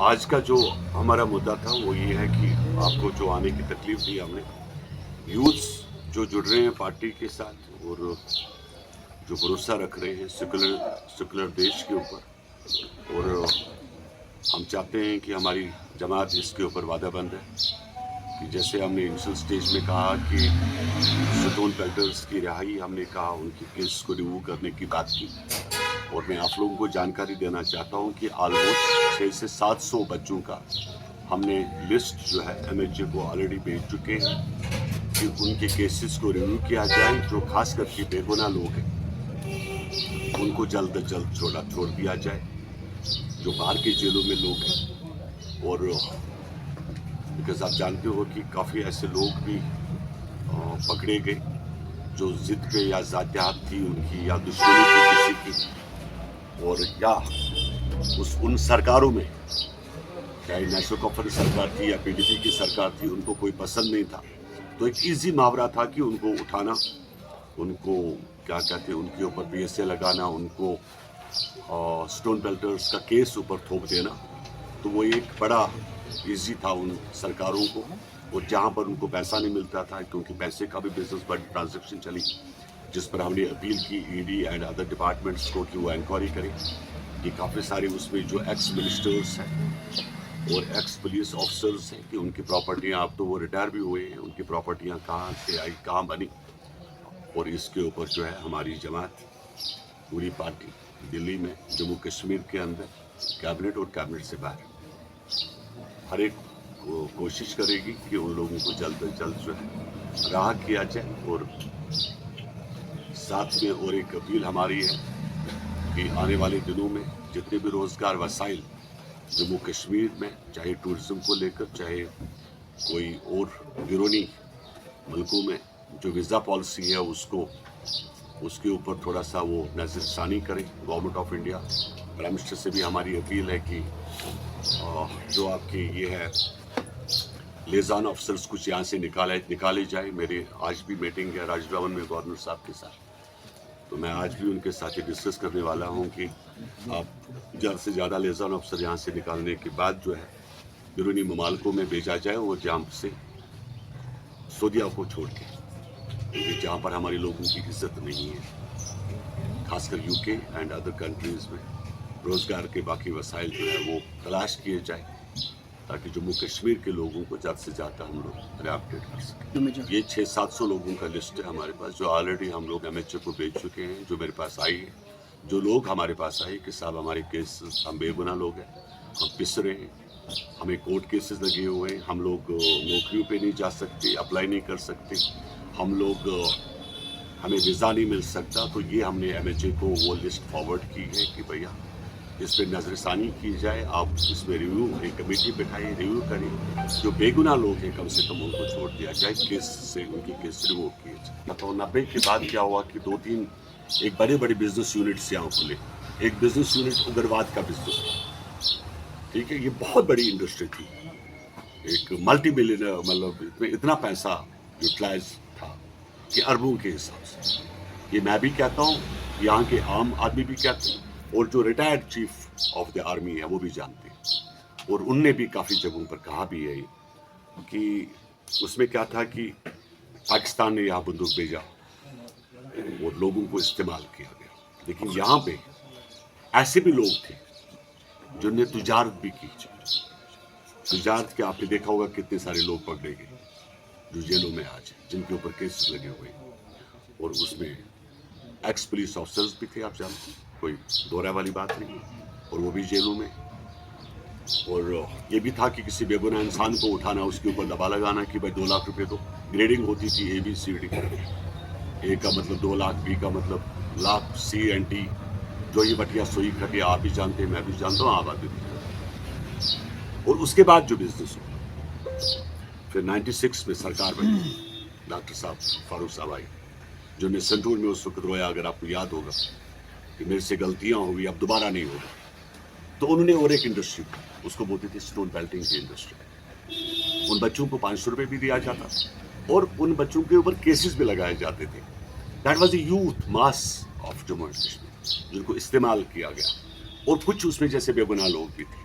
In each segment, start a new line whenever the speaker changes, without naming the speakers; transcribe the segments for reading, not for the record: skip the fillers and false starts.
آج کا جو ہمارا مدعا تھا وہ یہ ہے کہ آپ کو جو آنے کی تکلیف دی ہم نے، یوتھس جو جڑ رہے ہیں پارٹی کے ساتھ اور جو بھروسہ رکھ رہے ہیں سیکولر دیش کے اوپر، اور ہم چاہتے ہیں کہ ہماری جماعت اس کے اوپر وعدہ بند ہے کہ جیسے ہم نے انیشل سٹیج میں کہا کہ سٹون پیلٹرز کی رہائی، ہم نے کہا ان کی کیس کو ریموو کرنے کی بات کی، اور میں آپ لوگوں کو جانکاری دینا چاہتا ہوں کہ آلموسٹ 600 سے 700 بچوں کا ہم نے لسٹ جو ہے ایم ایچ اے کو آلریڈی بھیج چکے ہیں کہ ان کے کیسز کو ریویو کیا جائے، جو خاص کر کے بے گناہ لوگ ہیں ان کو جلد از جلد چھوڑ دیا جائے، جو باہر کے جیلوں میں لوگ ہیں، اور بیکاز آپ جانتے ہو کہ کافی ایسے لوگ بھی پکڑے گئے جو ضد پہ یا ذاتیات تھی ان کی یا دشمنی تھی کسی کی، اور یا ان سرکاروں میں چاہے نیشنل کانفرنس سرکار تھی یا پی ڈی پی کی سرکار تھی ان کو کوئی پسند نہیں تھا، تو ایک ایزی محاورہ تھا کہ ان کو اٹھانا، ان کو کیا کہتے ہیں ان کے اوپر پی ایس اے لگانا، ان کو سٹون بیلٹرز کا کیس اوپر تھوپ دینا، تو وہ ایک بڑا ایزی تھا ان سرکاروں کو، اور جہاں پر ان کو پیسہ نہیں ملتا تھا کیونکہ پیسے کا بھی بزنس بڑی ٹرانزیکشن چلی، جس پر ہم نے اپیل کی E D and other departments کو کہ وہ انکوائری کریں کہ کافی سارے اس میں جو ایکس منسٹرز ہیں اور ایکس پولیس آفیسرز ہیں کہ ان کی پراپرٹیاں، اب تو وہ ریٹائر بھی ہوئے ہیں، ان کی پراپرٹیاں کہاں سے آئی کہاں بنی، اور اس کے اوپر جو ہے ہماری جماعت پوری پارٹی دلی میں جموں کشمیر کے اندر کیبنٹ اور کیبنٹ سے باہر ہر ایک کوشش کرے گی کہ ان لوگوں کو جلد از جلد جو ہے رہا کیا جائے، اور ساتھ میں اور ایک اپیل ہماری ہے کہ آنے والے دنوں میں جتنے بھی روزگار وسائل جموں کشمیر میں، چاہے ٹورزم کو لے کر چاہے کوئی اور بیرونی ملکوں میں جو ویزا پالیسی ہے اس کے اوپر تھوڑا سا وہ نظر ثانی کرے government of India. Prime minister سے بھی ہماری اپیل ہے کہ جو آپ کی یہ ہے لیزان آفیسرز کچھ یہاں سے نکالے جائے۔ میرے آج بھی میٹنگ ہے راج بھون میں گورنر صاحب کے ساتھ، تو میں آج بھی ان کے ساتھ یہ ڈسکس کرنے والا ہوں کہ آپ زیادہ سے زیادہ لیزان آفیسر یہاں سے نکالنے کے بعد جو ہے بیرونی ممالکوں میں بھیجا جائے، اور جہاں سے سعودیہ کو چھوڑ کے، کیونکہ جہاں پر ہمارے لوگوں کی عزت نہیں ہے، خاص کر یو کے اینڈ ادر کنٹریز میں روزگار کے باقی وسائل جو ہے وہ تلاش کیے جائے تاکہ جموں کشمیر کے لوگوں کو زیادہ سے زیادہ ہم لوگ ریاپٹیٹ کر سکیں۔ یہ 600-700 لوگوں کا لسٹ ہے ہمارے پاس جو آلریڈی ہم لوگ ایم ایچ اے کو بھیج چکے ہیں، جو میرے پاس آئی ہے، جو لوگ ہمارے پاس آئے کہ صاحب ہمارے کیس، ہم بے گناہ لوگ ہیں، ہم پس رہے ہیں، ہمیں کورٹ کیسز لگے ہوئے ہیں، ہم لوگ نوکریوں پہ نہیں جا سکتے، اپلائی نہیں کر سکتے، ہمیں ویزا نہیں مل سکتا، تو یہ ہم نے ایم ایچ اے کو وہ لسٹ فارورڈ کی ہے کہ بھیا اس پہ نظر ثانی کی جائے، آپ اس میں ریویو ایک کمیٹی بٹھائیے، ریویو کریں، جو بے گناہ لوگ ہیں کم سے کم ان کو چھوڑ دیا جائے، کیس سے ان کی کیس ریموو کیے جائے۔ تو 90 کے بعد کیا ہوا کہ 2-3 ایک بڑے بزنس یونٹس یہاں کھلے، ایک بزنس یونٹ اگرواد کا بزنس تھا، ٹھیک ہے، یہ بہت بڑی انڈسٹری تھی، ایک ملٹی ملینر، مطلب اتنا پیسہ یوٹیلائز تھا کہ اربوں کے حساب سے، یہ میں بھی کہتا ہوں، یہاں کے عام آدمی بھی کہتے ہیں، اور جو retired chief of the army ہے وہ بھی جانتے ہیں، اور ان نے بھی کافی جگہوں پر کہا بھی ہے کہ اس میں کیا تھا کہ پاکستان نے یہاں بندوق بھیجا اور لوگوں کو استعمال کیا گیا، لیکن یہاں پہ ایسے بھی لوگ تھے جن نے تجارت بھی کی، تجارت کے آپ نے دیکھا ہوگا کتنے سارے لوگ پکڑے گئے جو جیلوں میں آج ہیں، جن کے اوپر کیسز لگے ہوئے، اور اس میں ایکس پولیس آفیسرز بھی تھے، آپ جانتے ہیں، کوئی دورہ والی بات نہیں، اور وہ بھی جیلوں میں، اور یہ بھی تھا کہ کسی بے گناہ انسان کو اٹھانا، اس کے اوپر دبا لگانا کہ بھائی 2 لاکھ روپے دو، گریڈنگ ہوتی تھی ABCD، اے کا مطلب 2 لاکھ، بی کا مطلب لاکھ، CNT، جو یہ بٹیا سوئی کھٹیا، آپ بھی جانتے ہیں، میں بھی جانتا ہوں، آپ آتے بھی جانتے ہیں، اور اس کے بعد جو بزنس ہوا، پھر 96 میں سرکار بنی، ڈاکٹر صاحب فاروق صاحب آئی، جو نے سنٹور میں اس وقت رویا، اگر آپ کو یاد ہوگا کہ میرے سے غلطیاں ہوئی، اب دوبارہ نہیں ہوگا، تو انہوں نے اور ایک انڈسٹری، اس کو بولتے تھے سٹون بیلٹنگ کی انڈسٹری، ان بچوں کو 500 روپے بھی دیا جاتا تھا، اور ان بچوں کے اوپر کیسز بھی لگائے جاتے تھے۔ That was a youth mass of Jammu and Kashmir جن کو استعمال کیا گیا، اور کچھ اس میں جیسے بے گناہ لوگ بھی تھے،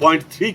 0.3